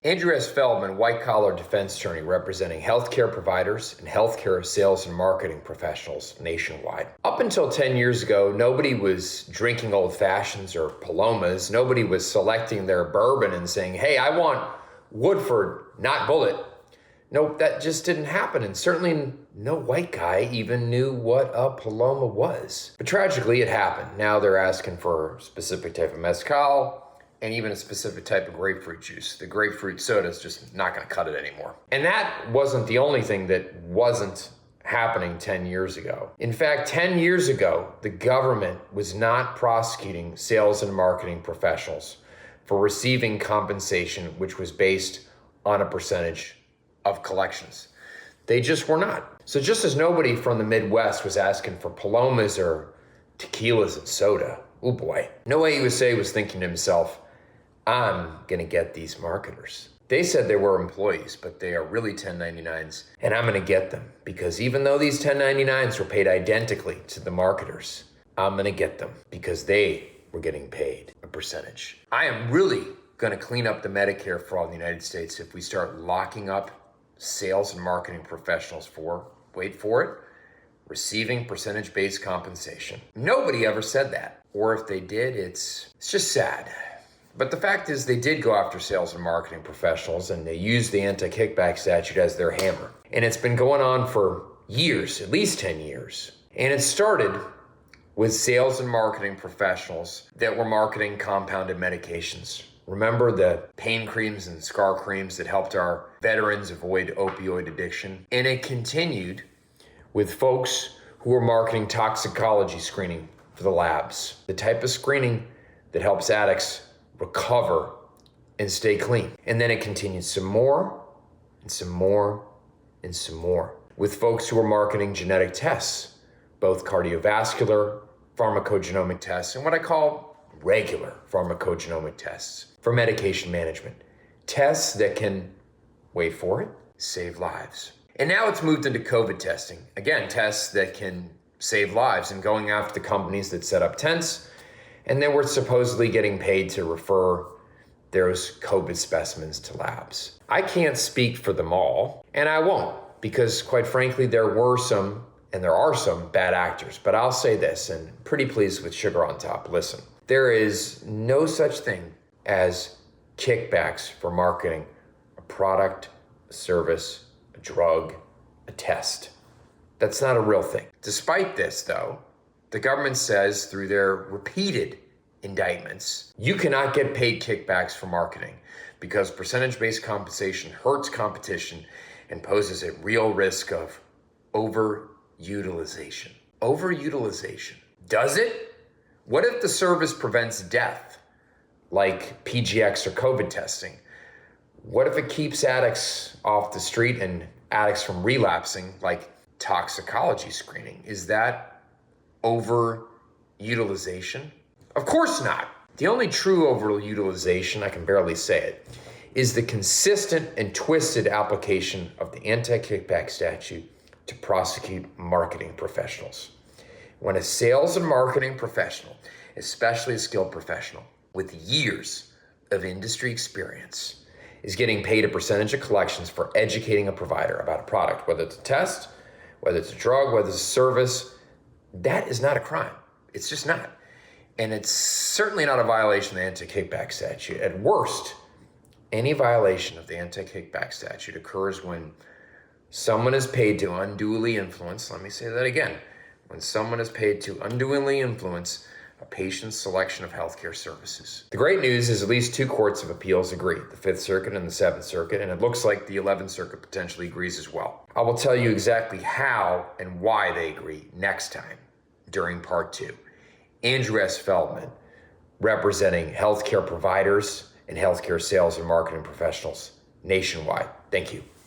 Andrew S. Feldman, white-collar defense attorney representing healthcare providers and healthcare sales and marketing professionals nationwide. Up until 10 years ago, nobody was drinking old fashions or Palomas. Nobody was selecting their bourbon and saying, hey, I want Woodford, not Bullet. Nope, that just didn't happen. And certainly no white guy even knew what a Paloma was. But tragically, it happened. Now they're asking for a specific type of mezcal, and even a specific type of grapefruit juice. The grapefruit soda is just not gonna cut it anymore. And that wasn't the only thing that wasn't happening 10 years ago. In fact, 10 years ago, the government was not prosecuting sales and marketing professionals for receiving compensation which was based on a percentage of collections. They just were not. So just as nobody from the Midwest was asking for Palomas or tequilas and soda, oh boy, no AUSA was thinking to himself, I'm gonna get these marketers. They said they were employees, but they are really 1099s, and I'm gonna get them because even though these 1099s were paid identically to the marketers, I'm gonna get them because they were getting paid a percentage. I am really gonna clean up the Medicare fraud in the United States if we start locking up sales and marketing professionals for, wait for it, receiving percentage-based compensation. Nobody ever said that. Or if they did, it's just sad. But the fact is they did go after sales and marketing professionals and they used the anti-kickback statute as their hammer. And it's been going on for years, at least 10 years. And it started with sales and marketing professionals that were marketing compounded medications. Remember the pain creams and scar creams that helped our veterans avoid opioid addiction? And it continued with folks who were marketing toxicology screening for the labs, the type of screening that helps addicts recover and stay clean. And then it continued some more and some more and some more with folks who were marketing genetic tests, both cardiovascular, pharmacogenomic tests, and what I call regular pharmacogenomic tests for medication management. Tests that can, wait for it, save lives. And now it's moved into COVID testing. Again, tests that can save lives and going after the companies that set up tents and then we're supposedly getting paid to refer those COVID specimens to labs. I can't speak for them all, and I won't, because quite frankly, there were some, and there are some bad actors, but I'll say this, and pretty pleased with sugar on top. Listen, there is no such thing as kickbacks for marketing a product, a service, a drug, a test. That's not a real thing. Despite this, though, the government says through their repeated indictments, you cannot get paid kickbacks for marketing because percentage-based compensation hurts competition and poses a real risk of overutilization. Overutilization. Does it? What if the service prevents death, like PGX or COVID testing? What if it keeps addicts off the street and addicts from relapsing, like toxicology screening? Is that overutilization? Of course not. The only true overutilization, I can barely say it, is the consistent and twisted application of the anti-kickback statute to prosecute marketing professionals. When a sales and marketing professional, especially a skilled professional with years of industry experience, is getting paid a percentage of collections for educating a provider about a product, whether it's a test, whether it's a drug, whether it's a service, that is not a crime. It's just not. And it's certainly not a violation of the anti-kickback statute. At worst, any violation of the anti-kickback statute occurs when someone is paid to unduly influence, let me say that again, when someone is paid to unduly influence a patient's selection of healthcare services. The great news is at least two courts of appeals agree, the Fifth Circuit and the Seventh Circuit, and it looks like the 11th Circuit potentially agrees as well. I will tell you exactly how and why they agree next time during part 2. Andrew S. Feldman, representing healthcare providers and healthcare sales and marketing professionals nationwide. Thank you.